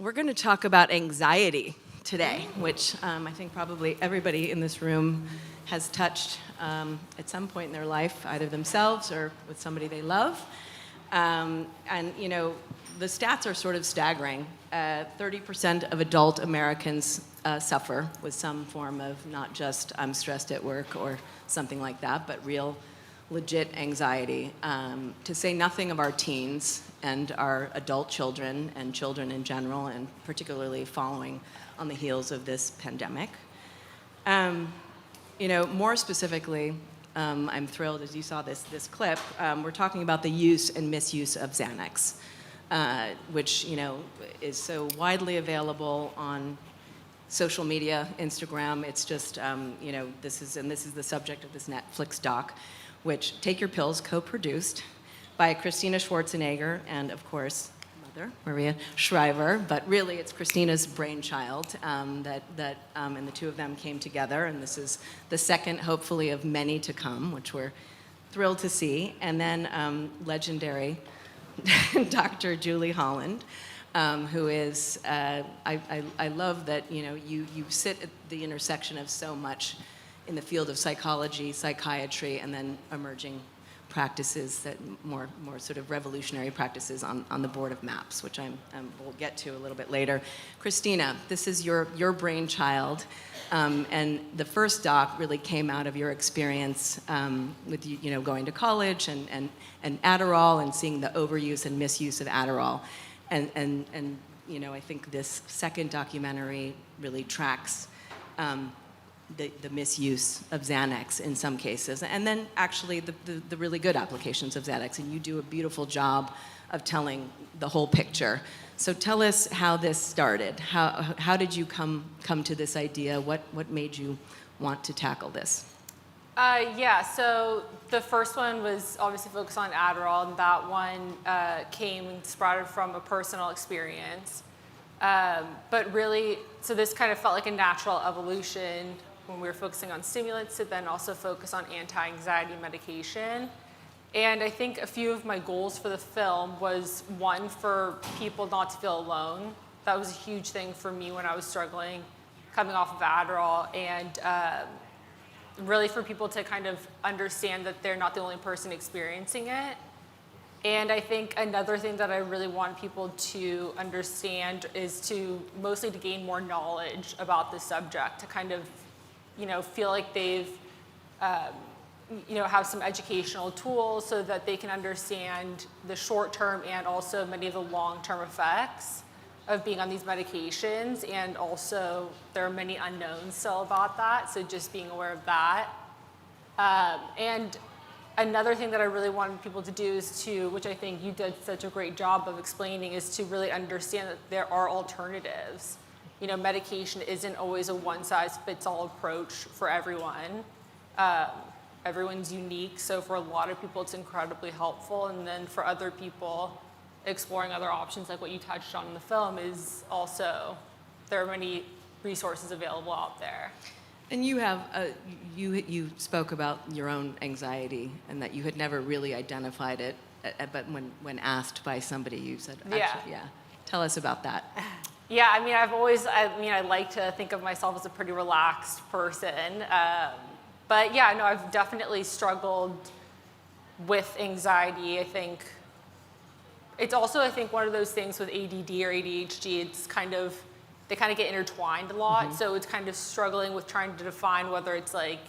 We're going to talk about anxiety today, which I think probably everybody in this room has touched at some point in their life, either themselves or with somebody they love. And, you know, the stats are sort of staggering. 30% of adult Americans suffer with some form of not just I'm stressed at work or something like that, but real legit anxiety, to say nothing of our teens and our adult children and children in general, and particularly following on the heels of this pandemic. You know, more specifically, I'm thrilled, as you saw this clip, we're talking about the use and misuse of Xanax, which, you know, is so widely available on social media, Instagram. It's just, you know, this is the subject of this Netflix doc, which Take Your Pills, co-produced by Christina Schwarzenegger and, of course, mother, Maria Shriver, but really it's Christina's brainchild and the two of them came together, and this is the second, hopefully, of many to come, which we're thrilled to see. And then legendary Dr. Julie Holland, who is, I love that, you know, you sit at the intersection of so much in the field of psychology, psychiatry, and then emerging practices, that more sort of revolutionary practices on the board of MAPS, which we'll get to a little bit later. Christina, this is your brainchild, and the first doc really came out of your experience with you know, going to college and Adderall and seeing the overuse and misuse of Adderall, and you know, I think this second documentary really tracks the misuse of Xanax in some cases, and then actually the really good applications of Xanax, and you do a beautiful job of telling the whole picture. So tell us how this started. How did you come to this idea? What made you want to tackle this? Yeah, so the first one was obviously focused on Adderall, and that one came and sprouted from a personal experience. But really, so this kind of felt like a natural evolution when we were focusing on stimulants to then also focus on anti-anxiety medication. And I think a few of my goals for the film was, one, for people not to feel alone. That was a huge thing for me when I was struggling coming off of Adderall, and really for people to kind of understand that they're not the only person experiencing it. And I think another thing that I really want people to understand is to mostly to gain more knowledge about the subject, to kind of, you know, feel like they've, you know, have some educational tools so that they can understand the short-term and also many of the long-term effects of being on these medications. And also there are many unknowns still about that, so just being aware of that. And another thing that I really wanted people to do is to, which I think you did such a great job of explaining, is to really understand that there are alternatives. You know, medication isn't always a one-size-fits-all approach for everyone. Everyone's unique, so for a lot of people it's incredibly helpful, and then for other people, exploring other options like what you touched on in the film is also, there are many resources available out there. And you have, you spoke about your own anxiety and that you had never really identified it, but when asked by somebody, you said, actually, yeah. Tell us about that. Yeah, I mean, I like to think of myself as a pretty relaxed person. But yeah, no, I've definitely struggled with anxiety. I think it's also, I think, one of those things with ADD or ADHD, it's kind of, they kind of get intertwined a lot. Mm-hmm. So it's kind of struggling with trying to define whether it's like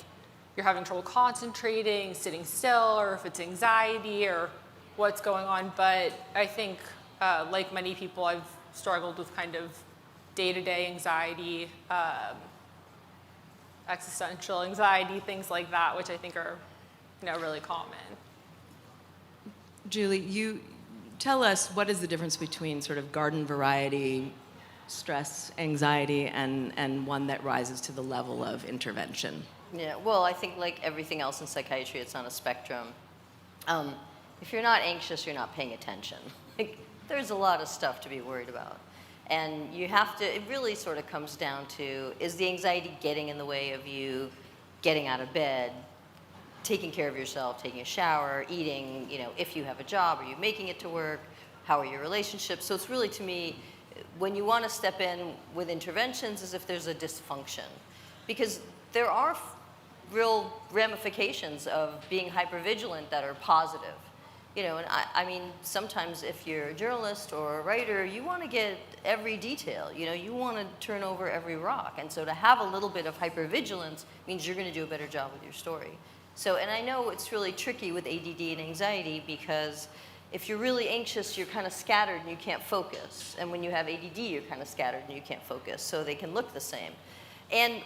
you're having trouble concentrating, sitting still, or if it's anxiety or what's going on. But I think, like many people, I've struggled with kind of day-to-day anxiety, existential anxiety, things like that, which I think are, you know, really common. Julie, you tell us, what is the difference between sort of garden variety stress, anxiety, and one that rises to the level of intervention? Yeah, well, I think like everything else in psychiatry, it's on a spectrum. If you're not anxious, you're not paying attention. Like, there's a lot of stuff to be worried about. And you have to, it really sort of comes down to, is the anxiety getting in the way of you getting out of bed, taking care of yourself, taking a shower, eating, you know, if you have a job, are you making it to work, how are your relationships? So it's really, to me, when you want to step in with interventions is if there's a dysfunction. Because there are real ramifications of being hypervigilant that are positive. You know, and I mean, sometimes if you're a journalist or a writer, you want to get every detail. You know, you want to turn over every rock. And so to have a little bit of hypervigilance means you're going to do a better job with your story. So, and I know it's really tricky with ADD and anxiety because if you're really anxious, you're kind of scattered and you can't focus. And when you have ADD, you're kind of scattered and you can't focus. So they can look the same. And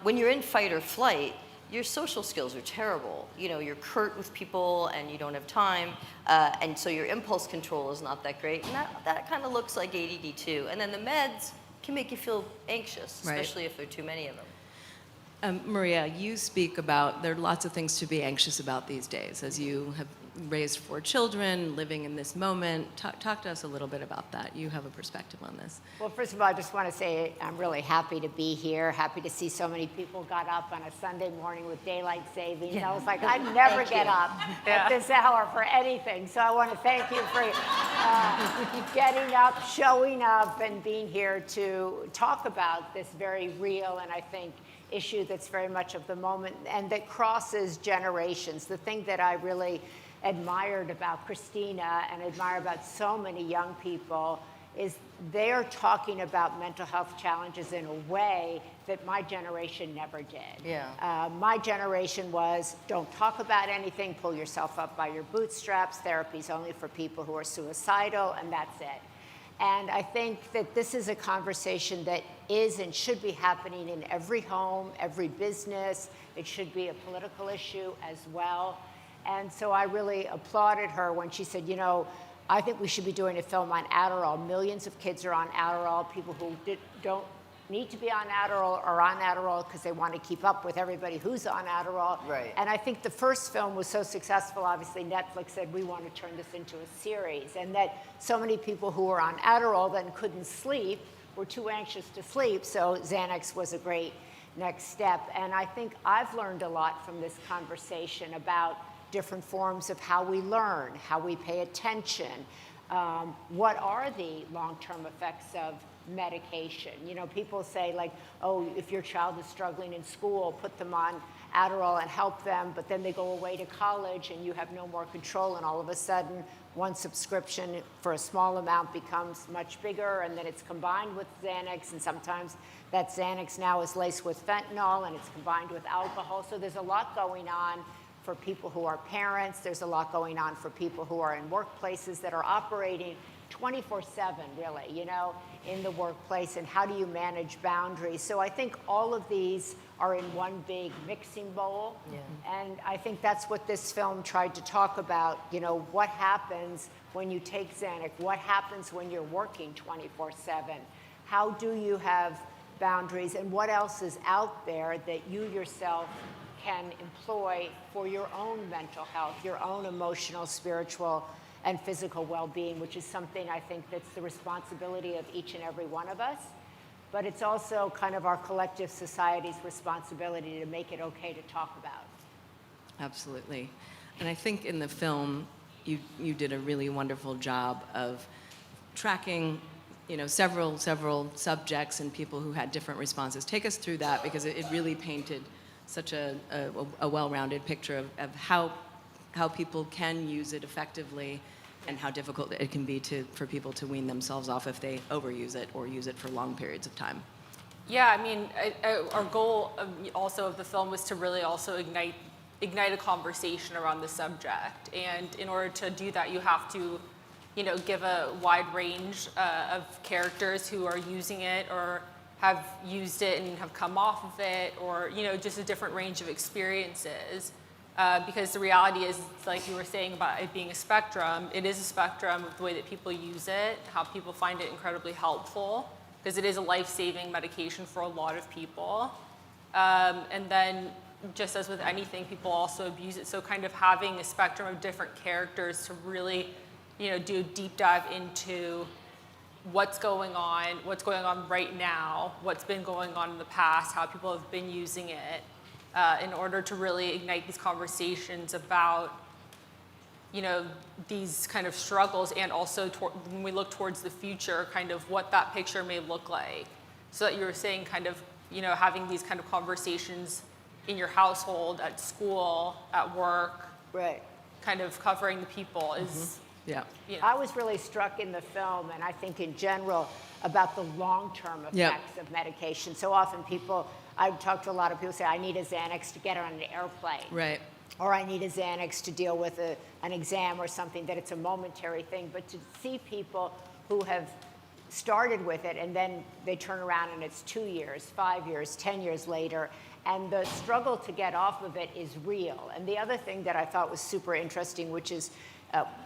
when you're in fight or flight, your social skills are terrible. You know, you're curt with people and you don't have time. And so your impulse control is not that great. And that kind of looks like ADD too. And then the meds can make you feel anxious, especially if there are too many of them. Maria, you speak about there are lots of things to be anxious about these days as you have raised 4 children, living in this moment. Talk to us a little bit about that. You have a perspective on this. Well, first of all, I just want to say I'm really happy to be here, happy to see so many people got up on a Sunday morning with daylight savings. I was like, I never get up at this hour for anything. So I want to thank you for getting up, showing up, and being here to talk about this very real and I think issue that's very much of the moment and that crosses generations. The thing that I really admired about Christina and admire about so many young people is they're talking about mental health challenges in a way that my generation never did. Yeah. My generation was, don't talk about anything, pull yourself up by your bootstraps, therapy's only for people who are suicidal, and that's it. And I think that this is a conversation that is and should be happening in every home, every business. It should be a political issue as well. And so I really applauded her when she said, you know, I think we should be doing a film on Adderall. Millions of kids are on Adderall. People who don't need to be on Adderall are on Adderall because they want to keep up with everybody who's on Adderall. Right. And I think the first film was so successful, obviously Netflix said, we want to turn this into a series. And that so many people who were on Adderall then couldn't sleep, were too anxious to sleep, so Xanax was a great next step. And I think I've learned a lot from this conversation about different forms of how we learn, how we pay attention, what are the long-term effects of medication. You know, people say like, oh, if your child is struggling in school, put them on Adderall and help them, but then they go away to college and you have no more control, and all of a sudden one subscription for a small amount becomes much bigger, and then it's combined with Xanax, and sometimes that Xanax now is laced with fentanyl and it's combined with alcohol. So there's a lot going on for people who are parents. There's a lot going on for people who are in workplaces that are operating 24/7, really, you know, in the workplace, and how do you manage boundaries? So I think all of these are in one big mixing bowl. Yeah. And I think that's what this film tried to talk about, you know, what happens when you take Xanax? What happens when you're working 24/7? How do you have boundaries, and what else is out there that you yourself can employ for your own mental health, your own emotional, spiritual, and physical well-being, which is something I think that's the responsibility of each and every one of us. But it's also kind of our collective society's responsibility to make it okay to talk about. Absolutely. And I think in the film, you did a really wonderful job of tracking, you know, several subjects and people who had different responses. Take us through that, because it really painted such a well-rounded picture of how people can use it effectively and how difficult it can be for people to wean themselves off if they overuse it or use it for long periods of time. Yeah, I mean, our goal also of the film was to really also ignite a conversation around the subject. And in order to do that, you have to, you know, give a wide range of characters who are using it or have used it and have come off of it, or, you know, just a different range of experiences. Because the reality is, like you were saying about it being a spectrum, it is a spectrum of the way that people use it, how people find it incredibly helpful, because it is a life-saving medication for a lot of people. And then, just as with anything, people also abuse it. So kind of having a spectrum of different characters to really, you know, do a deep dive into what's going on right now, what's been going on in the past, how people have been using it, in order to really ignite these conversations about you know, these kind of struggles, and also when we look towards the future, kind of what that picture may look like. So that you were saying kind of, you know, having these kind of conversations in your household, at school, at work, Right. kind of covering the people is, Yeah. you know. I was really struck in the film, and I think in general, about the long-term effects of medication. So often I've talked to a lot of people say, I need a Xanax to get on an airplane. Right. Or I need a Xanax to deal with an exam or something, that it's a momentary thing. But to see people who have started with it and then they turn around and it's 2 years, 5 years, 10 years later, and the struggle to get off of it is real. And the other thing that I thought was super interesting, which is,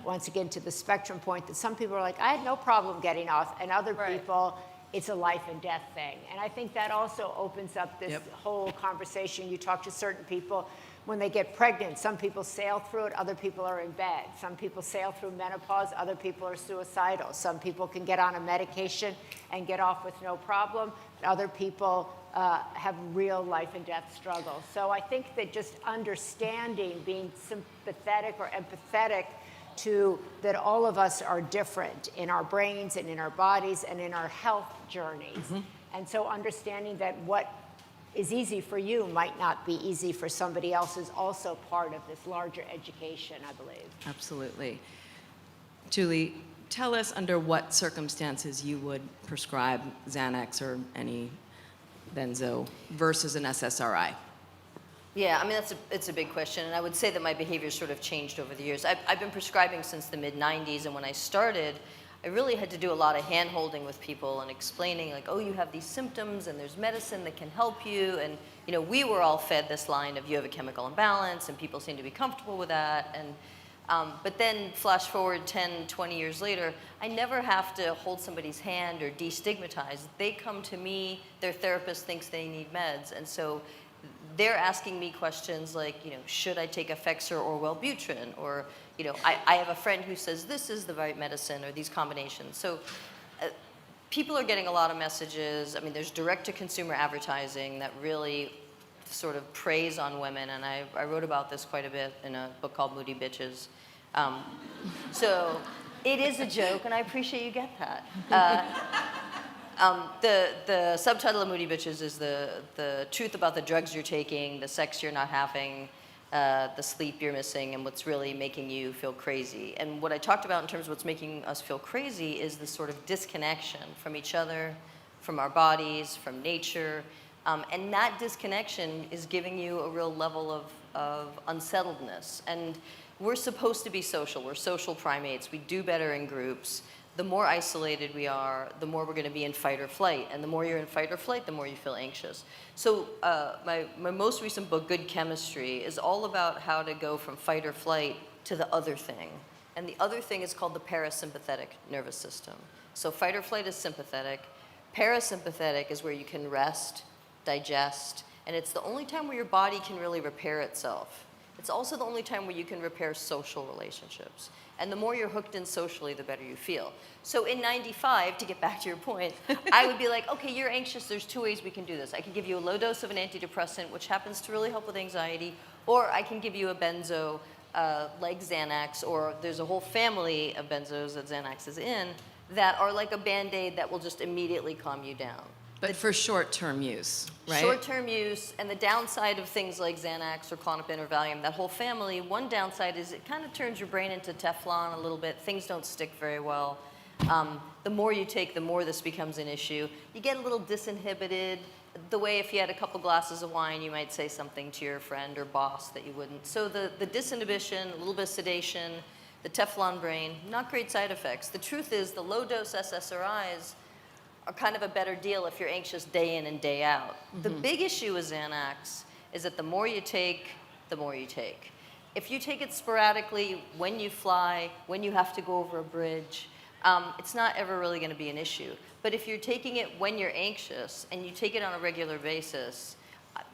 once again, to the spectrum point, that some people are like, I had no problem getting off, and other Right. people, it's a life and death thing. And I think that also opens up this Yep. whole conversation. You talk to certain people when they get pregnant. Some people sail through it, other people are in bed. Some people sail through menopause, other people are suicidal. Some people can get on a medication and get off with no problem. Other people have real life and death struggles. So I think that just understanding, being sympathetic or empathetic to that all of us are different in our brains and in our bodies and in our health journeys. And so understanding that what is easy for you might not be easy for somebody else is also part of this larger education, I believe. Absolutely. Julie, tell us under what circumstances you would prescribe Xanax or any benzo versus an SSRI. Yeah, I mean, it's a big question, and I would say that my behavior sort of changed over the years. I've been prescribing since the mid-90s, and when I started, I really had to do a lot of hand-holding with people and explaining, like, oh, you have these symptoms, and there's medicine that can help you, and, you know, we were all fed this line of you have a chemical imbalance, and people seem to be comfortable with that, and but then flash forward 10, 20 years later, I never have to hold somebody's hand or destigmatize. They come to me, their therapist thinks they need meds, and so they're asking me questions like, you know, should I take Effexor or Wellbutrin? Or, you know, I have a friend who says this is the right medicine, or these combinations. So people are getting a lot of messages. I mean, there's direct-to-consumer advertising that really sort of preys on women, and I wrote about this quite a bit in a book called Moody Bitches. So it is a joke, and I appreciate you get that. The subtitle of Moody Bitches is the truth about the drugs you're taking, the sex you're not having, the sleep you're missing, and what's really making you feel crazy. And what I talked about in terms of what's making us feel crazy is this sort of disconnection from each other, from our bodies, from nature. And that disconnection is giving you a real level of unsettledness. And we're supposed to be social. We're social primates. We do better in groups. The more isolated we are, the more we're going to be in fight or flight. And the more you're in fight or flight, the more you feel anxious. So my most recent book, Good Chemistry, is all about how to go from fight or flight to the other thing. And the other thing is called the parasympathetic nervous system. So fight or flight is sympathetic. Parasympathetic is where you can rest, digest, and it's the only time where your body can really repair itself. It's also the only time where you can repair social relationships. And the more you're hooked in socially, the better you feel. So in 95, to get back to your point, I would be like, okay, you're anxious, there's 2 ways we can do this. I can give you a low dose of an antidepressant, which happens to really help with anxiety, or I can give you a benzo like Xanax, or there's a whole family of benzos that Xanax is in that are like a Band-Aid that will just immediately calm you down. But for short-term use, right? Short-term use, and the downside of things like Xanax or Klonopin or Valium, that whole family, one downside is it kind of turns your brain into Teflon a little bit. Things don't stick very well. The more you take, the more this becomes an issue. You get a little disinhibited, the way if you had a couple glasses of wine, you might say something to your friend or boss that you wouldn't. So the disinhibition, a little bit of sedation, the Teflon brain, not great side effects. The truth is the low-dose SSRIs are kind of a better deal if you're anxious day in and day out. The big issue with Xanax is that the more you take, the more you take. If you take it sporadically, when you fly, when you have to go over a bridge, it's not ever really going to be an issue. But if you're taking it when you're anxious and you take it on a regular basis,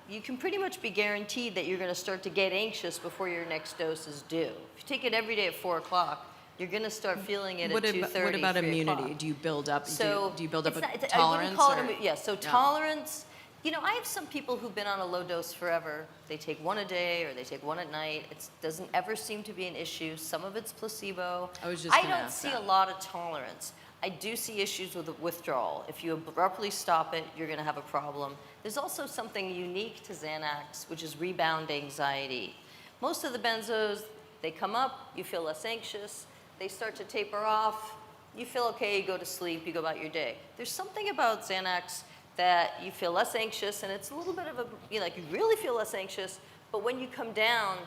you can pretty much be guaranteed that you're going to start to get anxious before your next dose is due. If you take it every day at 4 o'clock, you're going to start feeling it at 2:30. What about 3 immunity? o'clock. Do you build up? So do you build up a I wouldn't tolerance? call or- it yeah. So No. tolerance You know, I have some people who've been on a low dose forever. They take one a day or they take one at night. It doesn't ever seem to be an issue. Some of it's placebo. I was just gonna don't ask see that. a lot of tolerance. I do see issues with the withdrawal. If you abruptly stop it, you're going to have a problem. There's also something unique to Xanax, which is rebound anxiety. Most of the benzos, they come up, you feel less anxious. They start to taper off. You feel okay, you go to sleep, you go about your day. There's something about Xanax that you feel less anxious, and it's a little bit of a, you really feel less anxious, but when you come down,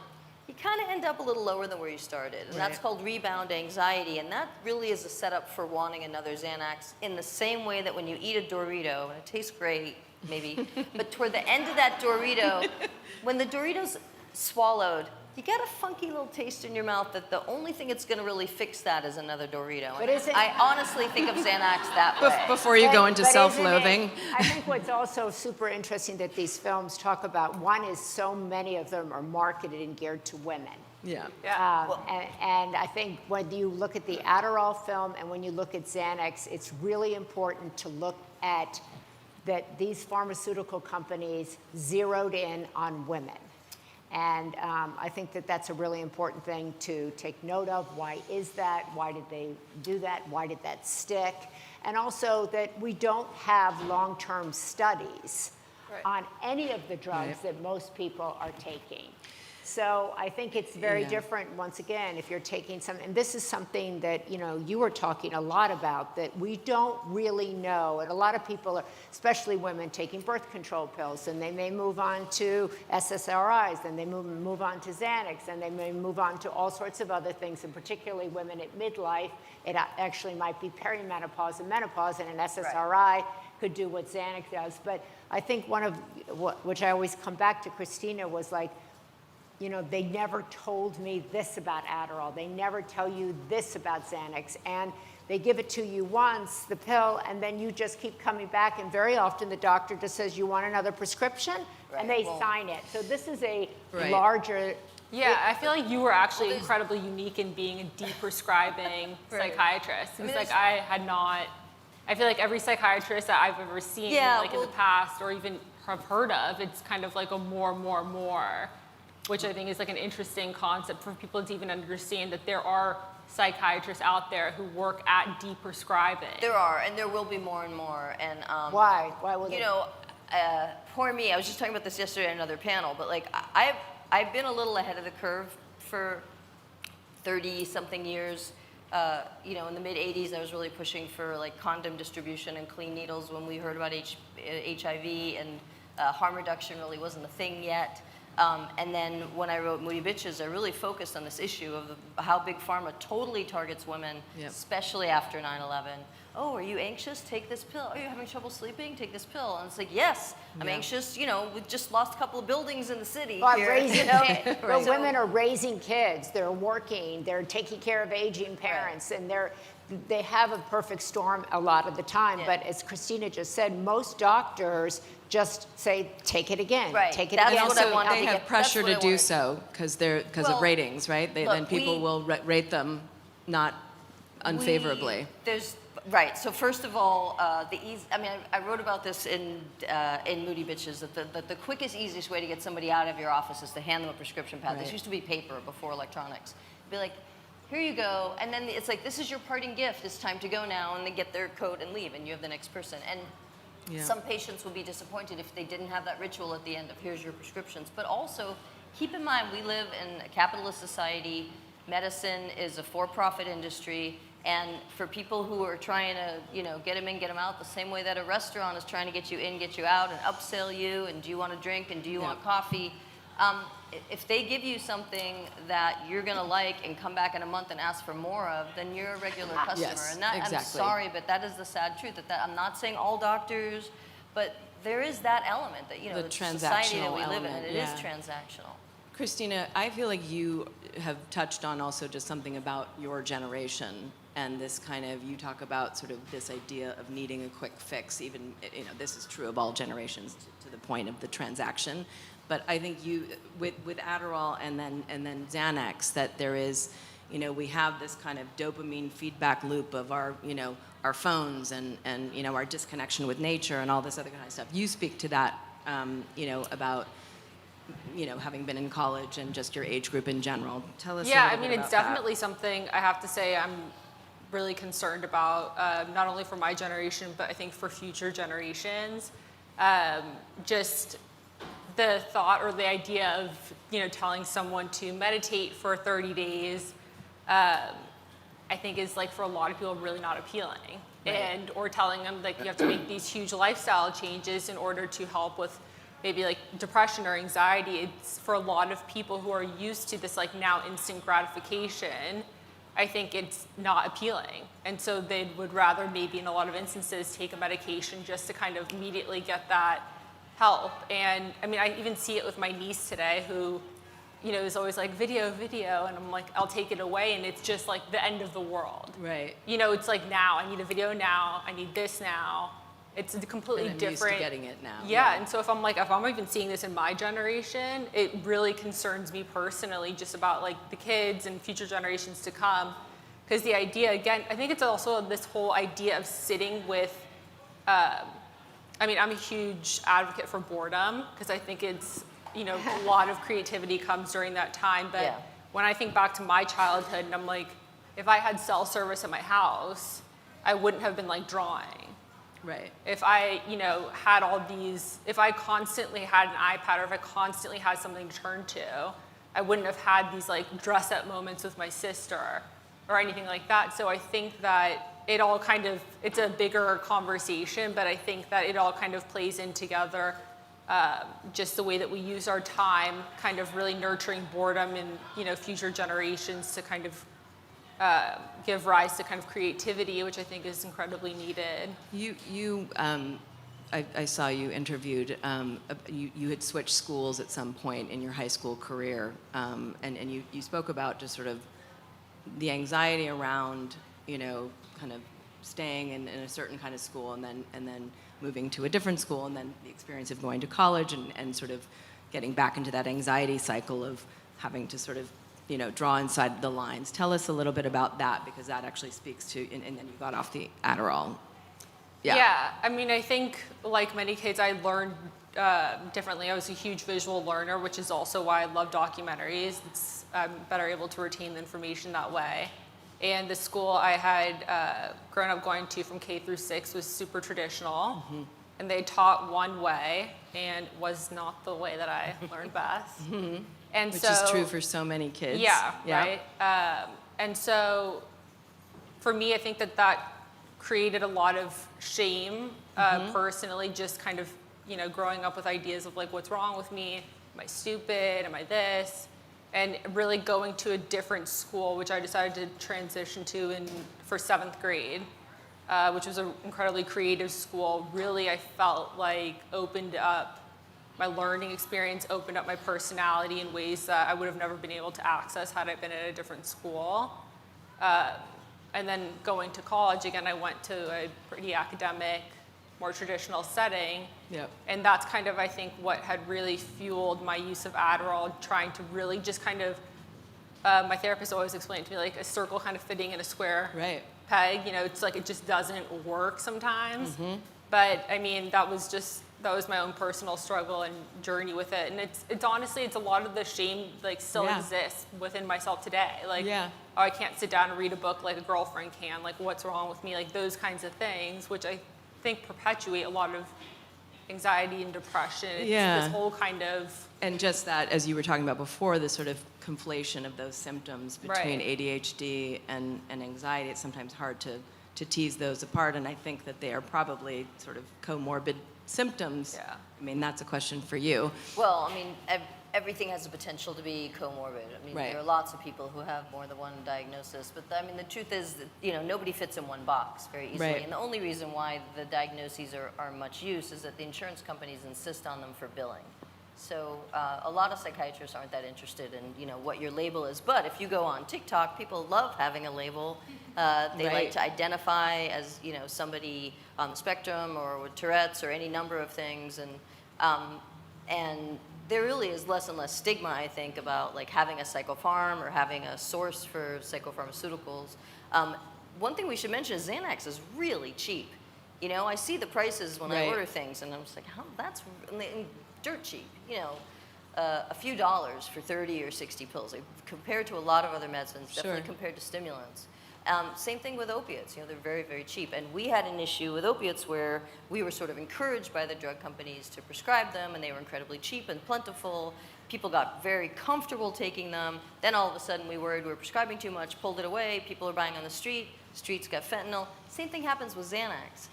you kind of end up a little lower than where you started. And that's called rebound anxiety, and that really is a setup for wanting another Xanax in the same way that when you eat a Dorito, and it tastes great, maybe, but toward the end of that Dorito, when the Dorito's swallowed, you get a funky little taste in your mouth that the only thing that's going to really fix that is another Dorito. But isn't- I honestly think of Xanax that way. Before you go into But isn't self-loathing. it- I think what's also super interesting that these films talk about, one is so many of them are marketed and geared to women. Yeah. And I think when you look at the Adderall film and when you look at Xanax, it's really important to look at that these pharmaceutical companies zeroed in on women. And I think that that's a really important thing to take note of. Why is that? Why did they do that? Why did that stick? And also that we don't have long-term studies on any of the drugs that most people are taking. So I think it's very different, once again, if you're taking some, and this is something that, you were talking a lot about, that we don't really know, and a lot of people are, especially women, taking birth control pills, and they may move on to SSRIs, and they move on to Xanax, and they may move on to all sorts of other things, and particularly women at midlife, it actually might be perimenopause and menopause, and an SSRI could do what Xanax does. But I think one of, which I always come back to Christina, was like, they never told me this about Adderall. They never tell you this about Xanax. And they give it to you once, the pill, and then you just keep coming back. And very often the doctor just says, you want another prescription? And they sign it. So this is a larger... Yeah, I feel like you were actually incredibly unique in being a deprescribing psychiatrist. Because I feel like every psychiatrist that I've ever seen in the past or even have heard of, it's kind of like a more, which I think is like an interesting concept for people to even understand that there are psychiatrists out there who work at deprescribing. There are, and there will be more and more. And Why? Why will they? Poor me. I was just talking about this yesterday on another panel, but I've been a little ahead of the curve for 30-something years. In the mid-'80s, I was really pushing for condom distribution and clean needles when we heard about HIV, and harm reduction really wasn't a thing yet. And then when I wrote Moody Bitches, I really focused on this issue of how big pharma totally targets women, especially after 9/11. Oh, are you anxious? Take this pill. Are you having trouble sleeping? Take this pill. And it's like, yes, I'm anxious. We just lost a couple of buildings in the city. Well, here, raising kids. Right. Women are raising kids. They're working. They're taking care of aging parents, and they have a perfect storm a lot of the time. But as Christina just said, most doctors just say, take it again. Right. Take it That's again. what I wanted They to have get- pressure that's to what I do wanted. so because of ratings, right? Then people will rate them not unfavorably. Right. So first of all, I wrote about this in Moody Bitches that the quickest, easiest way to get somebody out of your office is to hand them a prescription pad. This used to be paper before electronics. Be like, here you go, and then it's like, this is your parting gift. It's time to go now, and they get their coat and leave, and you have the next person. And some patients will be disappointed if they didn't have that ritual at the end of here's your prescriptions. But also, keep in mind, we live in a capitalist society. Medicine is a for-profit industry. And for people who are trying to, get them in, get them out, the same way that a restaurant is trying to get you in, get you out, and upsell you, and do you want a drink, and do you want coffee? If they give you something that you're going to like and come back in a month and ask for more of, then you're a regular customer. Yes, And that, exactly. I'm sorry, but that is the sad truth. That I'm not saying all doctors, but there is that element that, The the society that transactional we live in, element, and it is transactional. Christina, I feel like you have touched on also just something about your generation and this kind of, you talk about sort of this idea of needing a quick fix, even, this is true of all generations to the point of the transaction. But I think you, with Adderall and then Xanax, that there is, you know, we have this kind of dopamine feedback loop of our, you know, our phones and you know, our disconnection with nature and all this other kind of stuff. You speak to that, you know, about, you know, having been in college and just your age group in general. Tell us a Yeah, little I mean, bit it's about that. definitely something I have to say I'm really concerned about, not only for my generation, but I think for future generations. Just the thought or the idea of, you know, telling someone to meditate for 30 days, I think is like for a lot of people really not appealing. Right. And or telling them like you have to make these huge lifestyle changes in order to help with maybe like depression or anxiety. It's for a lot of people who are used to this like now instant gratification, I think it's not appealing. And so they would rather maybe in a lot of instances take a medication just to kind of immediately get that help. And I mean, I even see it with my niece today who, you know, is always like video, and I'm like, I'll take it away, and it's just like the end of the world. Right. You know, it's like now, I need a video now, I need this now. It's a completely And I'm different. used to getting it now. Yeah, and so if I'm even seeing this in my generation, it really concerns me personally just about like the kids and future generations to come. Because the idea, again, I think it's also this whole idea of sitting with, I mean, I'm a huge advocate for boredom because I think it's, you know, a lot of creativity comes during that time. But Yeah. when I think back to my childhood and I'm like, if I had cell service at my house, I wouldn't have been like drawing. Right. If I, you know, had all these, if I constantly had an iPad or if I constantly had something to turn to, I wouldn't have had these like dress up moments with my sister or anything like that. So I think that it all kind of, it's a bigger conversation, but I think that it all kind of plays in together. Just the way that we use our time, kind of really nurturing boredom in, you know, future generations to kind of give rise to kind of creativity, which I think is incredibly needed. I saw you interviewed. You had switched schools at some point in your high school career, and you spoke about just sort of the anxiety around, you know, kind of staying in a certain kind of school and then moving to a different school, and then the experience of going to college and sort of getting back into that anxiety cycle of having to sort of, you know, draw inside the lines. Tell us a little bit about that, because that actually speaks to, and then you got off the Adderall. Yeah, I mean, I think like many kids, I learned differently. I was a huge visual learner, which is also why I love documentaries. I'm better able to retain the information that way. And the school I had grown up going to from K through 6 was super traditional. Mm-hmm. And they taught one way and was not the way that I learned best. Mm-hmm. And Which is true for so many kids. Yeah, right? And so for me, I think that created a lot of shame personally, just kind of, you know, growing up with ideas of like, what's wrong with me? Am I stupid? Am I this? And really going to a different school, which I decided to transition to for 7th grade, which was an incredibly creative school. Really, I felt like opened up my learning experience, opened up my personality in ways that I would have never been able to access had I been at a different school. And then going to college, again, I went to a pretty academic, more traditional setting. Yep. And that's kind of, I think, what had really fueled my use of Adderall, trying to really just kind of, my therapist always explained to me, like a circle kind of fitting in a square Right. peg. You know, it's like it just doesn't work sometimes. Mm-hmm. But I mean, that was my own personal struggle and journey with it. And it's honestly, it's a lot of the shame like still exists within myself today. Like, oh, I can't sit down and read a book like a girlfriend can. Like, what's wrong with me? Like those kinds of things, which I think perpetuate a lot of anxiety and depression. It's this whole kind of... And just that, as you were talking about before, the sort of conflation of those symptoms between ADHD and anxiety, it's sometimes hard to tease those apart, and I think that they are probably sort of comorbid symptoms. Yeah. I mean, that's a question for you. Well, I mean, everything has the potential to be comorbid. I mean, there are lots of people who have more than one diagnosis, but I mean, the truth is that, you know, nobody fits in one box very easily. Right. And the only reason why the diagnoses are much use is that the insurance companies insist on them for billing. So a lot of psychiatrists aren't that interested in, you know, what your label is. But if you go on TikTok, people love having a label. They like to identify as, you know, somebody on the spectrum or with Tourette's or any number of things. And there really is less and less stigma, I think, about like having a psychopharm or having a source for psychopharmaceuticals. One thing we should mention is Xanax is really cheap. You know, I see the prices when I Right. order things, and I'm just like, how? That's dirt cheap. You know, a few dollars for 30 or 60 pills, like, compared to a lot of other medicines. Definitely Sure. compared to stimulants. Same thing with opiates. You know, they're very, very cheap. And we had an issue with opiates where we were sort of encouraged by the drug companies to prescribe them, and they were incredibly cheap and plentiful. People got very comfortable taking them. Then all of a sudden we worried we were prescribing too much, pulled it away. People are buying on the street. Streets got fentanyl. Same thing happens with Xanax.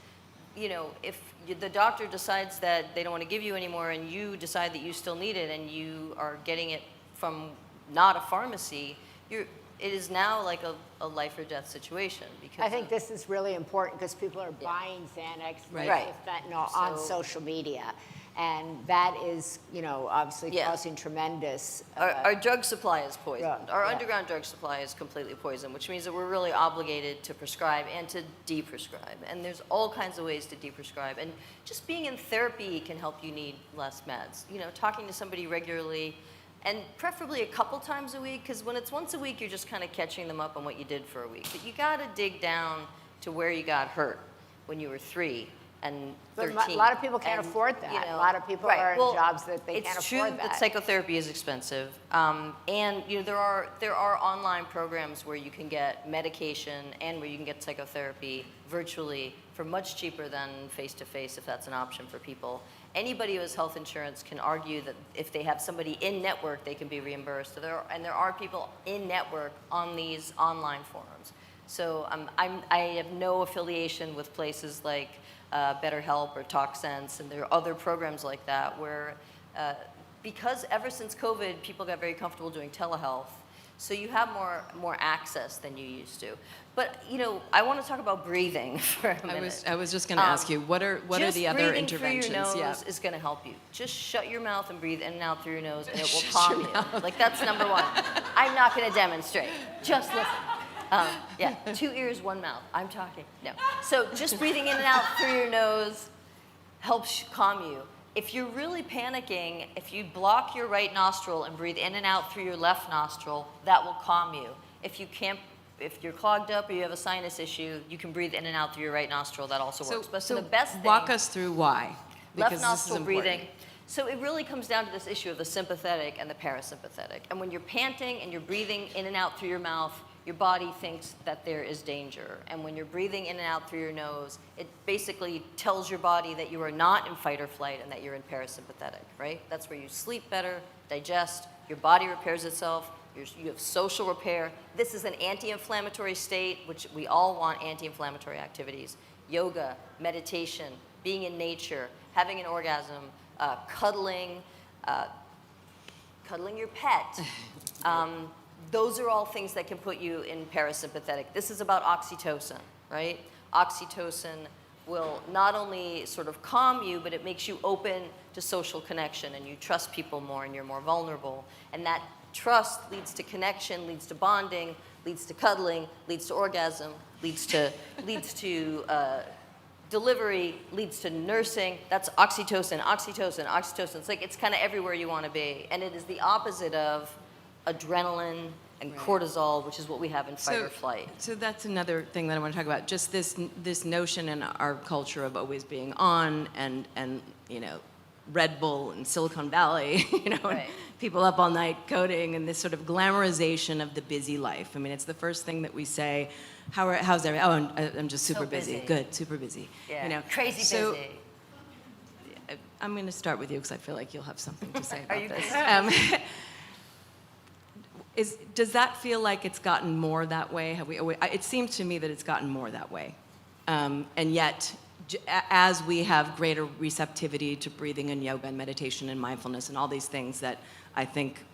You know, if the doctor decides that they don't want to give you anymore and you decide that you still need it and you are getting it from not a pharmacy, it is now like a life or death situation. Because I think this is really important because people are buying Xanax Right. Right. with fentanyl on So- social media. And that is, you know, obviously Yeah. causing tremendous. our drug supply is poisoned. Yeah, Our yeah. underground drug supply is completely poisoned, which means that we're really obligated to prescribe and to deprescribe. And there's all kinds of ways to deprescribe. And just being in therapy can help you need less meds. You know, talking to somebody regularly, and preferably a couple times a week, because when it's once a week, you're just kind of catching them up on what you did for a week. But you got to dig down to where you got hurt when you were 3 and But 13. a lot of people can't And, afford that. you A know, lot of people right. are in Well, jobs that they can't afford It's true that psychotherapy is expensive, and you know there are online programs where you can get medication and where you can get psychotherapy virtually for much cheaper than face-to-face, if that's an option for people. Anybody who has health insurance can argue that if they have somebody in network, they can be reimbursed. So there are people in network on these online forums. So I have no affiliation with places like BetterHelp or TalkSense, and there are other programs like that where, because ever since COVID, people got very comfortable doing telehealth, so you have more access than you used to. But you know, I want to talk about breathing for a minute. I was just going to ask you, what are the other Just breathing interventions? through your nose is going to help you. Just shut your mouth and breathe in and out through your nose, and it will calm you. Like, that's number one. I'm not going to demonstrate. Just listen. Yeah, 2 ears, 1 mouth. I'm talking. No. So just breathing in and out through your nose helps calm you. If you're really panicking, if you block your right nostril and breathe in and out through your left nostril, that will calm you. If you're clogged up or you have a sinus issue, you can breathe in and out through your right nostril. That also works. But So the best thing, walk us through why. left Because this is nostril important. breathing. So it really comes down to this issue of the sympathetic and the parasympathetic. And when you're panting and you're breathing in and out through your mouth, your body thinks that there is danger. And when you're breathing in and out through your nose, it basically tells your body that you are not in fight or flight and that you're in parasympathetic, right? That's where you sleep better, digest, your body repairs itself, you have social repair. This is an anti-inflammatory state, which we all want anti-inflammatory activities. Yoga, meditation, being in nature, having an orgasm, cuddling your pet. Those are all things that can put you in parasympathetic. This is about oxytocin, right? Oxytocin will not only sort of calm you, but it makes you open to social connection, and you trust people more, and you're more vulnerable. And that trust leads to connection, leads to bonding, leads to cuddling, leads to orgasm, leads to delivery, leads to nursing. That's oxytocin, oxytocin, oxytocin. It's like it's kind of everywhere you want to be. And it is the opposite of adrenaline and cortisol, which is what we have in fight or flight. So that's another thing that I want to talk about. Just this notion in our culture of always being on and you know, Red Bull and Silicon Valley, you know, Right. people up all night coding, and this sort of glamorization of the busy life. I mean, it's the first thing that we say. How's everything? Oh, I'm just super So busy. busy. Good, super busy. Yeah, You know, crazy so busy. I'm going to start with you because I feel like you'll have something to say Are about you this. Does that feel like it's gotten more that way? It seems to me that it's gotten more that way. And yet, as we have greater receptivity to breathing and yoga and meditation and mindfulness and all these things that I think,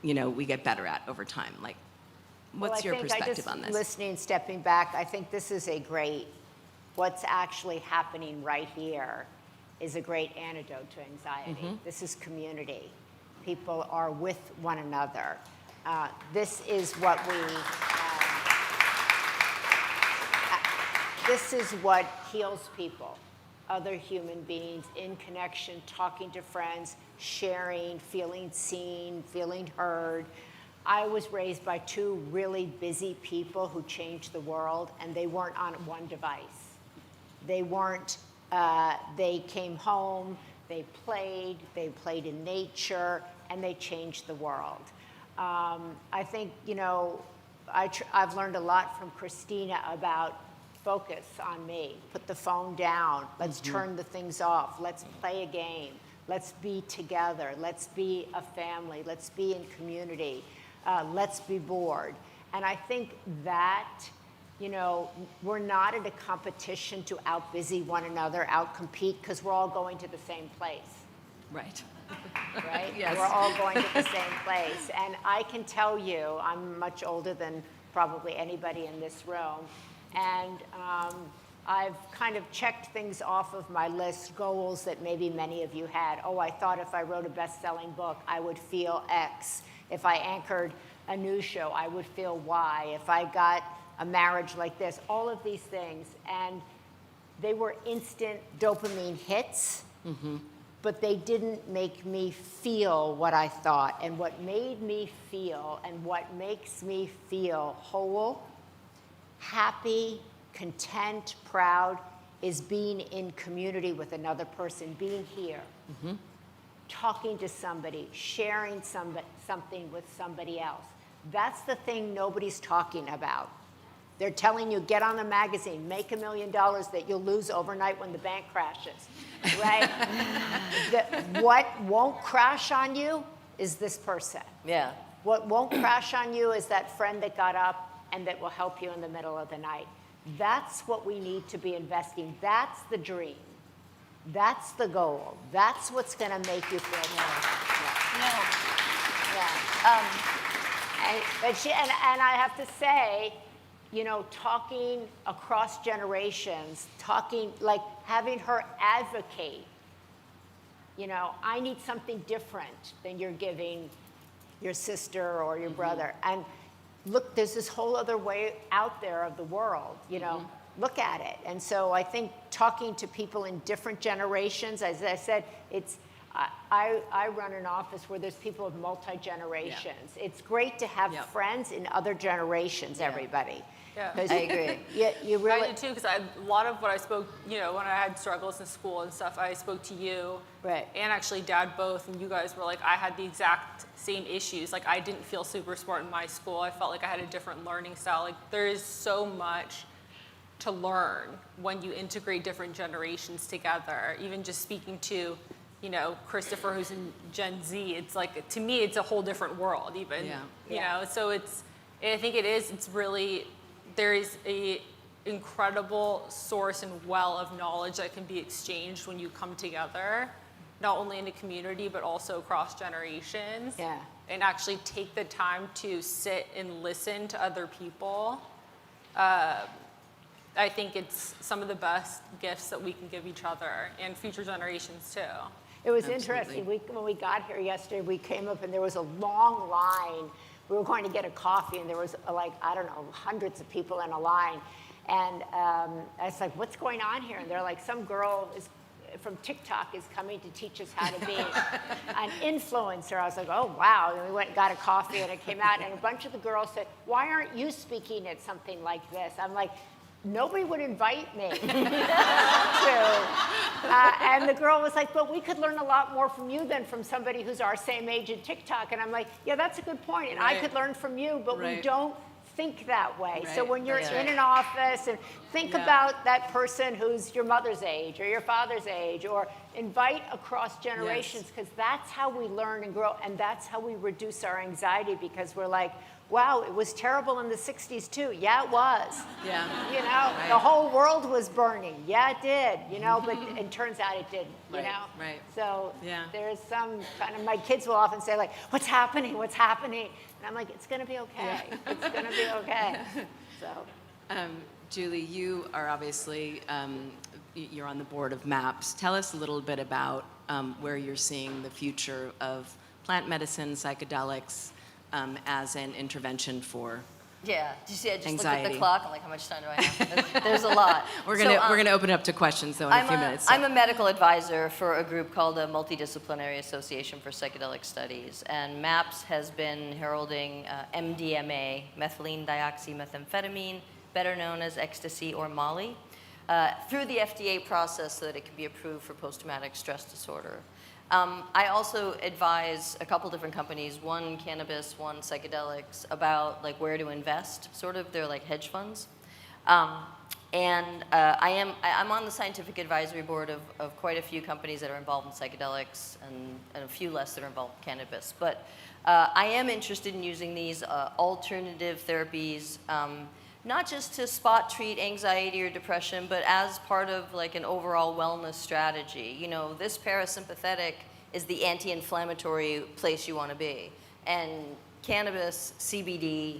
you know, we get better at over time. Like, what's your perspective on this? Listening, stepping back, I think this is what's actually happening right here is a great antidote to anxiety. Mm-hmm. This is community. People are with one another. This is what this is what heals people. other human beings, in connection, talking to friends, sharing, feeling seen, feeling heard. I was raised by two really busy people who changed the world, and they weren't on one device. They weren't, they came home, they played in nature, and they changed the world. I think, you know, I've learned a lot from Christina about focus on me, put the phone down, let's turn the things off, let's play a game, let's be together, let's be a family, let's be in community, let's be bored. And I think that, you know, we're not at a competition to out-busy one another, out-compete, because we're all going to the same place. Right. Right? Yes. We're all going to the same place. And I can tell you, I'm much older than probably anybody in this room, and I've kind of checked things off of my list, goals that maybe many of you had. Oh, I thought if I wrote a best-selling book, I would feel X. If I anchored a news show, I would feel Y. If I got a marriage like this, all of these things. And they were instant dopamine hits. But they didn't make me feel what I thought. And what made me feel, and what makes me feel whole, happy, content, proud, is being in community with another person, being here, talking to somebody, sharing something with somebody else. That's the thing nobody's talking about. They're telling you, get on the magazine, make $1 million that you'll lose overnight when the bank crashes, right? What won't crash on you is this person. Yeah. What won't crash on you is that friend that got up and that will help you in the middle of the night. That's what we need to be investing. That's the dream. That's the goal. That's what's going to make you feel better. And I have to say, you know, talking across generations, talking, like having her advocate, you know, I need something different than you're giving your sister or your brother. And look, there's this whole other way out there of the world, you know, look at it. And so I think talking to people in different generations, as I said, it's, I run an office where there's people of multi-generations. Yeah. It's great to have friends in other generations, everybody. Yeah, I agree. You really... I did too, because a lot of what I spoke, you know, when I had struggles in school and stuff, I spoke to you and actually Dad both, and you guys were like, I had the exact same issues. Like, I didn't feel super smart in my school. I felt like I had a different learning style. Like, there is so much to learn when you integrate different generations together. Even just speaking to, you know, Christopher, who's in Gen Z, it's like, to me, it's a whole different world even, you know? So I think it's really, there is a incredible source and well of knowledge that can be exchanged when you come together, not only in a community, but also across generations. Yeah. And actually take the time to sit and listen to other people. I think it's some of the best gifts that we can give each other and future generations too. It was interesting. When we got here yesterday, we came up and there was a long line. We were going to get a coffee and there was like, I don't know, hundreds of people in a line. And I was like, what's going on here? And they're like, some girl from TikTok is coming to teach us how to be an influencer. I was like, oh, wow. And we went and got a coffee and it came out and a bunch of the girls said, why aren't you speaking at something like this? I'm like, nobody would invite me and the girl was like, but we could learn a lot more from you than from somebody who's our same age in TikTok. And I'm like, yeah, that's a good point. And I could learn from you, but we don't think that way. So when you're in an office and think about that person who's your mother's age or your father's age, or invite across generations, because that's how we learn and grow, and that's how we reduce our anxiety, because we're like, wow, it was terrible in the 60s too. Yeah, it was. Yeah. You know, the whole world was burning. Yeah, it did, you know, but it turns out it didn't, you know? Right. So there's some kind of, my kids will often say like, what's happening? What's happening? And I'm like, it's going to be okay. It's going to be okay. So. Julie, you are obviously, you're on the board of MAPS. Tell us a little bit about where you're seeing the future of plant medicine, psychedelics, as an intervention for Yeah. Did you see? I just looked at Anxiety. the clock. I'm like, how much time do I have? There's a lot. We're So, gonna open it up to questions though in a few minutes. So. I'm a medical advisor for a group called the Multidisciplinary Association for Psychedelic Studies, and MAPS has been heralding MDMA, methylene dioxymethamphetamine, better known as ecstasy or Molly, through the FDA process so that it can be approved for post-traumatic stress disorder. I also advise a couple different companies, one cannabis, one psychedelics, about like where to invest. Sort of, they're like hedge funds. I'm on the scientific advisory board of quite a few companies that are involved in psychedelics and a few less that are involved in cannabis. But I am interested in using these alternative therapies, not just to spot treat anxiety or depression, but as part of like an overall wellness strategy. You know, this parasympathetic is the anti-inflammatory place you want to be. And cannabis, CBD,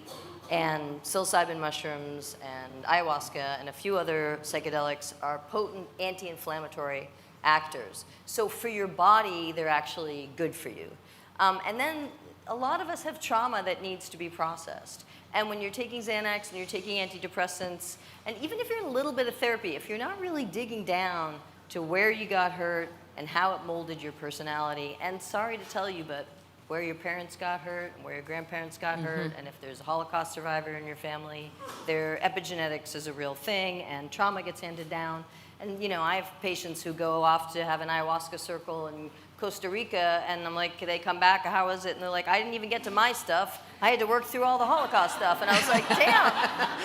and psilocybin mushrooms, and ayahuasca, and a few other psychedelics are potent anti-inflammatory actors. So for your body, they're actually good for you. And then a lot of us have trauma that needs to be processed. And when you're taking Xanax and you're taking antidepressants, and even if you're in a little bit of therapy, if you're not really digging down to where you got hurt and how it molded your personality, and sorry to tell you, but where your parents got hurt and where your grandparents got hurt, and if there's a Holocaust survivor in your family, their epigenetics is a real thing, and trauma gets handed down. And you know, I have patients who go off to have an ayahuasca circle in Costa Rica, and I'm like, can they come back? How was it? And they're like, I didn't even get to my stuff. I had to work through all the Holocaust stuff. And I was like, damn,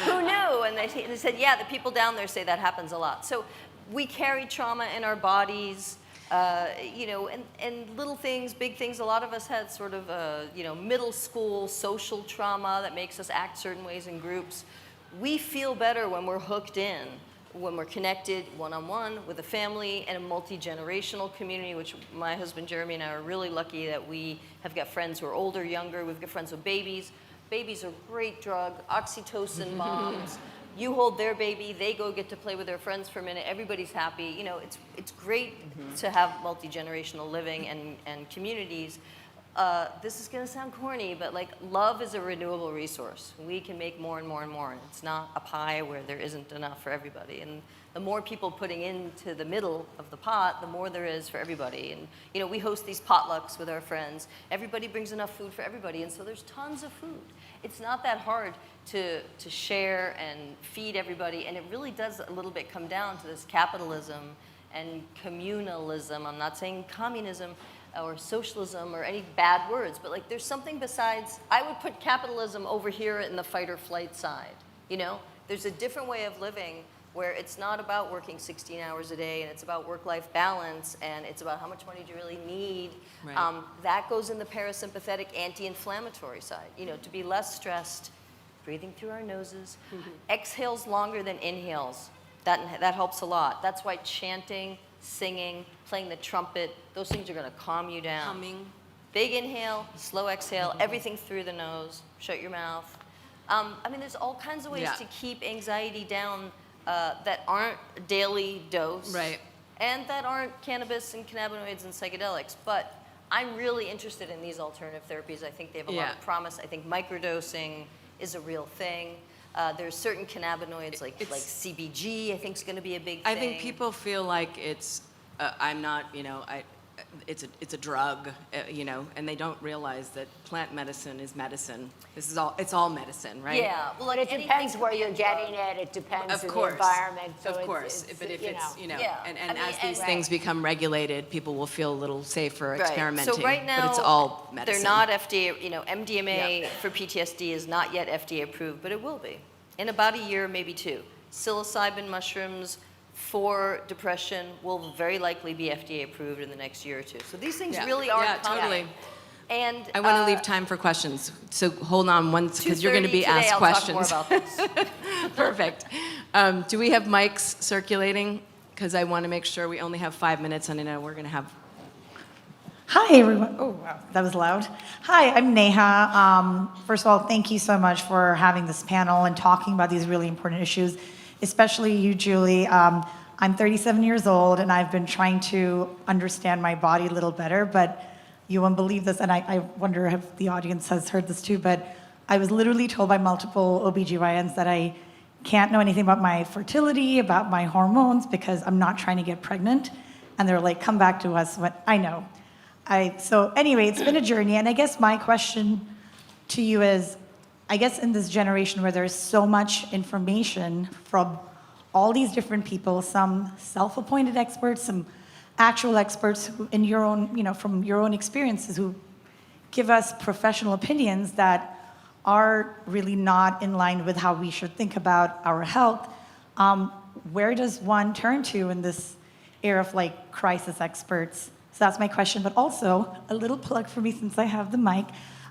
who knew? And they said, yeah, the people down there say that happens a lot. So we carry trauma in our bodies, you know, and little things, big things. A lot of us had sort of, you know, middle school social trauma that makes us act certain ways in groups. We feel better when we're hooked in, when we're connected one-on-one with a family and a multi-generational community, which my husband Jeremy and I are really lucky that we have got friends who are older, younger. We've got friends with babies. Babies are a great drug, oxytocin bombs. You hold their baby, they go get to play with their friends for a minute, everybody's happy. You know, it's great to have multi-generational living and communities. This is gonna sound corny, but like love is a renewable resource. We can make more and more and more. It's not a pie where there isn't enough for everybody. And the more people putting into the middle of the pot, the more there is for everybody. And you know, we host these potlucks with our friends. Everybody brings enough food for everybody, and so there's tons of food. It's not that hard to share and feed everybody, and it really does a little bit come down to this capitalism and communalism. I'm not saying communism or socialism or any bad words, but like there's something besides. I would put capitalism over here in the fight or flight side. You know, there's a different way of living where it's not about working 16 hours a day, and it's about work-life balance, and it's about how much money do you really need. Right. That goes in the parasympathetic anti-inflammatory side. You know, to be less stressed, breathing through our noses, exhales longer than inhales. That helps a lot. That's why chanting, singing, playing the trumpet, those things are gonna calm you down. Humming. Big inhale, slow exhale, everything through the nose, shut your mouth. I mean, there's all kinds of ways to keep anxiety down that aren't daily dose. Right. And that aren't cannabis and cannabinoids and psychedelics. But I'm really interested in these alternative therapies. I think they have a lot of promise. I think microdosing is a real thing. There's certain cannabinoids like CBG, I think is going to be a big thing. I think people feel like it's, I'm not, you know, it's a drug, you know, and they don't realize that plant medicine is medicine. This is all, it's all medicine, right? Yeah, well, But it depends where you're getting it. It depends Of on course. the environment. So Of course, but if you it's, know. you know, Yeah. and I mean, as these and- things become regulated, people will feel a little safer Right. experimenting. So right now, but it's all medicine. they're not FDA, you know, MDMA for PTSD is not yet FDA approved, but it will be. In about a year, maybe two. Psilocybin mushrooms for depression will very likely be FDA approved in the next year or two. So these things really are coming. totally. And I want to leave time for questions, so hold on one, because you're going to be 2:30 today, asked I'll questions. talk more about this. Perfect. Do we have mics circulating? Because I want to make sure we only have 5 minutes, and I know we're going to have. Hi, everyone. Oh, wow, that was loud. Hi, I'm Neha. First of all, thank you so much for having this panel and talking about these really important issues, especially you, Julie. I'm 37 years old, and I've been trying to understand my body a little better, but you won't believe this, and I wonder if the audience has heard this too, but I was literally told by multiple OBGYNs that I can't know anything about my fertility, about my hormones, because I'm not trying to get pregnant. And they're like, come back to us when I know. So anyway, it's been a journey. And I guess my question to you is, I guess in this generation where there's so much information from all these different people, some self-appointed experts, some actual experts who, in your own, from your own experiences, who give us professional opinions that are really not in line with how we should think about our health. Where does one turn to in this era of like crisis experts? So that's my question, but also a little plug for me since I have the mic.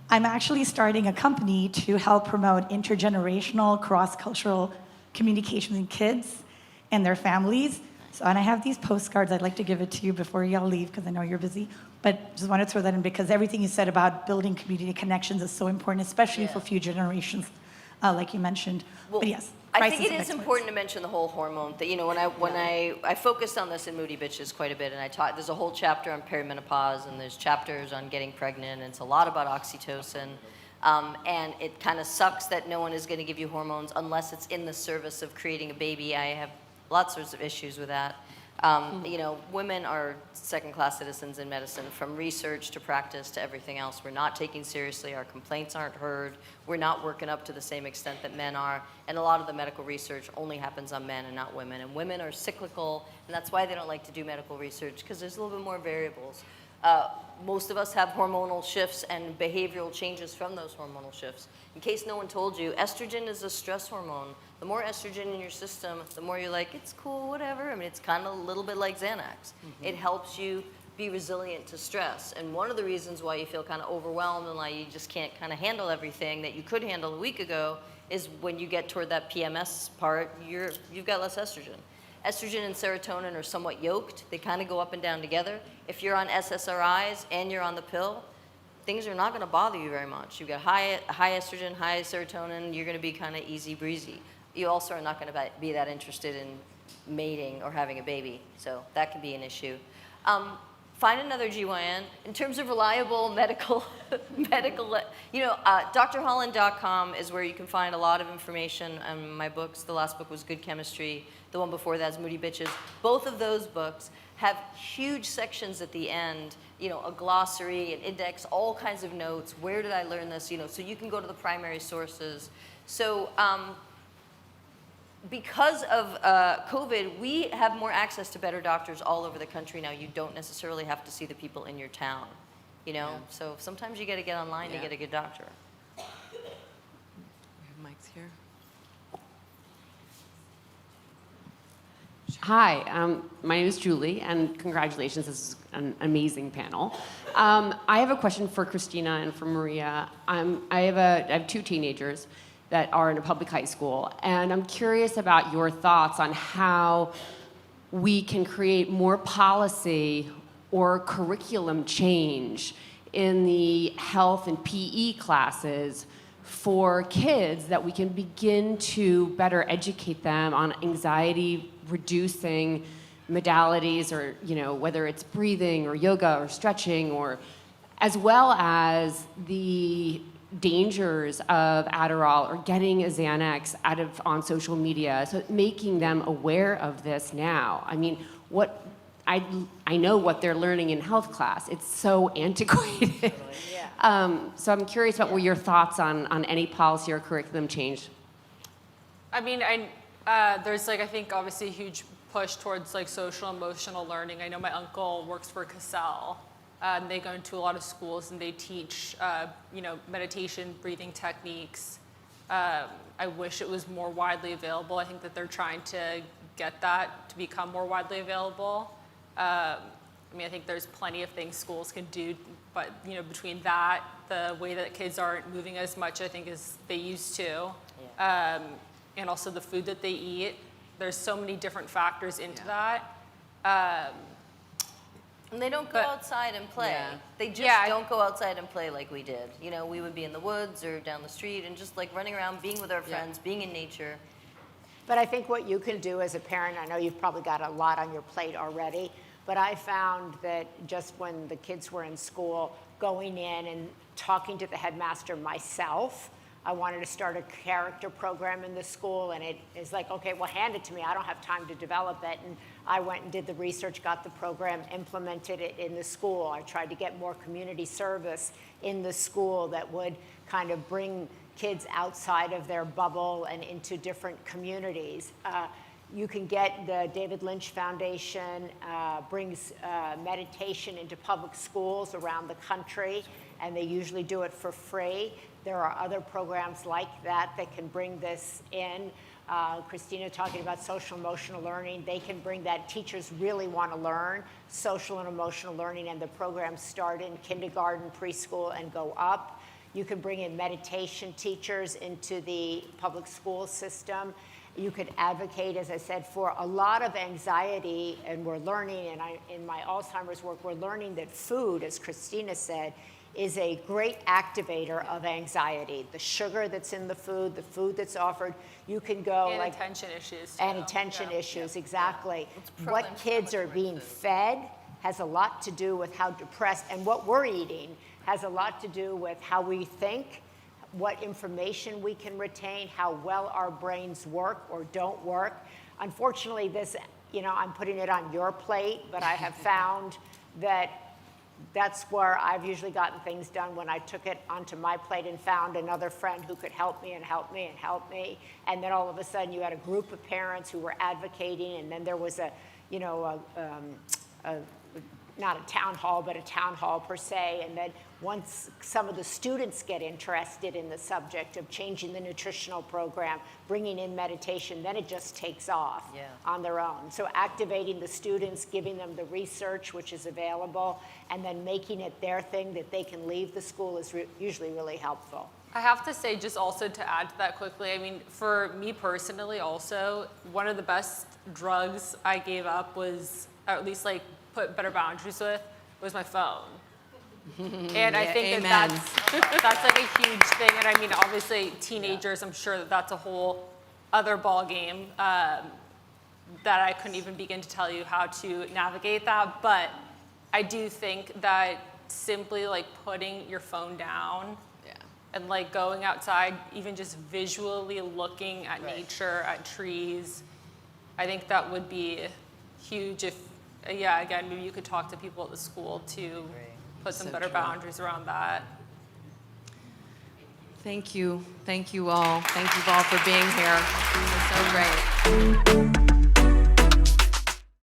I'm actually starting a company to help promote intergenerational, cross-cultural communication in kids and their families. So, and I have these postcards. I'd like to give it to you before y'all leave because I know you're busy. But just want to throw that in because everything you said about building community connections is so important, especially for future generations, like you mentioned. Well, but yes, I think it is experts. important to mention the whole hormone thing. When I focused on this in Moody Bitches quite a bit, and I taught, there's a whole chapter on perimenopause, and there's chapters on getting pregnant, and it's a lot about oxytocin. And it kind of sucks that no one is going to give you hormones unless it's in the service of creating a baby. I have lots of issues with that. Women are second-class citizens in medicine, from research to practice to everything else. We're not taken seriously. Our complaints aren't heard. We're not working up to the same extent that men are. And a lot of the medical research only happens on men and not women. And women are cyclical, and that's why they don't like to do medical research, because there's a little bit more variables. Most of us have hormonal shifts and behavioral changes from those hormonal shifts. In case no one told you, estrogen is a stress hormone. The more estrogen in your system, the more you're like, it's cool, whatever. I mean, it's kind of a little bit like Xanax. It helps you be resilient to stress. And one of the reasons why you feel kind of overwhelmed and like you just can't kind of handle everything that you could handle a week ago is when you get toward that PMS part, you've got less estrogen. Estrogen and serotonin are somewhat yoked. They kind of go up and down together. If you're on SSRIs and you're on the pill, things are not going to bother you very much. You've got high estrogen, high serotonin. You're going to be kind of easy breezy. You also are not going to be that interested in mating or having a baby, so that can be an issue. Find another GYN. In terms of reliable medical, drholland.com is where you can find a lot of information. My books, the last book was Good Chemistry. The one before that is Moody Bitches. Both of those books have huge sections at the end, a glossary, an index, all kinds of notes. Where did I learn this? So you can go to the primary sources. So because of COVID, we have more access to better doctors all over the country now. You don't necessarily have to see the people in your town, So sometimes you got to get online to get a good doctor. We have mics here. Hi, my name is Julie, and congratulations, this is an amazing panel. I have a question for Christina and for Maria. I have two teenagers that are in a public high school, and I'm curious about your thoughts on how we can create more policy or curriculum change in the health and PE classes for kids, that we can begin to better educate them on anxiety reducing modalities, or whether it's breathing or yoga or stretching, or as well as the dangers of Adderall or getting a Xanax on social media, so making them aware of this now. I mean, I know what they're learning in health class. It's so antiquated. So I'm curious about what your thoughts on any policy or curriculum change. I mean, there's I think obviously a huge push towards social emotional learning. I know my uncle works for Cassell. They go into a lot of schools and they teach, meditation, breathing techniques. I wish it was more widely available. I think that they're trying to get that to become more widely available. I think there's plenty of things schools can do, but between that, the way that kids aren't moving as much, I think, as they used to, and also the food that they eat. There's so many different factors into that. And they don't go outside and play. Yeah. They just don't go outside and play like we did. We would be in the woods or down the street and just running around, being with our friends, being in nature. But I think what you can do as a parent, I know you've probably got a lot on your plate already, but I found that just when the kids were in school, going in and talking to the headmaster myself, I wanted to start a character program in the school, and it is like, okay, well, hand it to me. I don't have time to develop it. And I went and did the research, got the program, implemented it in the school. I tried to get more community service in the school that would kind of bring kids outside of their bubble and into different communities. You can get the David Lynch Foundation brings meditation into public schools around the country, and they usually do it for free. There are other programs like that that can bring this in. Christina talking about social emotional learning. They can bring that. Teachers really want to learn social and emotional learning, and the programs start in kindergarten, preschool, and go up. You can bring in meditation teachers into the public school system. You could advocate, as I said, for a lot of anxiety, and we're learning, and in my Alzheimer's work, we're learning that food, as Christina said, is a great activator of anxiety. The sugar that's in the food that's offered, you can go And like attention issues. and too. attention Yeah. issues, exactly. It's What kids are pro-inflammatory being food. fed has a lot to do with how depressed, and what we're eating has a lot to do with how we think, what information we can retain, how well our brains work or don't work. Unfortunately, this, I'm putting it on your plate, but I have found that that's where I've usually gotten things done, when I took it onto my plate and found another friend who could help me and help me and help me. And then all of a sudden you had a group of parents who were advocating, and then there was not a town hall, but a town hall per se. And then once some of the students get interested in the subject of changing the nutritional program, bringing in meditation, then it just takes off on their own. So activating the students, giving them the research, which is available, and then making it their thing that they can leave the school is usually really helpful. I have to say, just also to add to that quickly, I mean, for me personally also, one of the best drugs I gave up was, or at least like put better boundaries with, was my phone. And I think amen. that's like a huge thing. And I mean, obviously teenagers, I'm sure that's a whole other ball game that I couldn't even begin to tell you how to navigate that. But I do think that simply like putting your phone down and like going outside, even just visually looking at nature, at trees, I think that would be huge if, again, maybe you could talk to people at the school to put some So better true. boundaries around that. Thank you. Thank you all. Thank you all for being here. It was so great.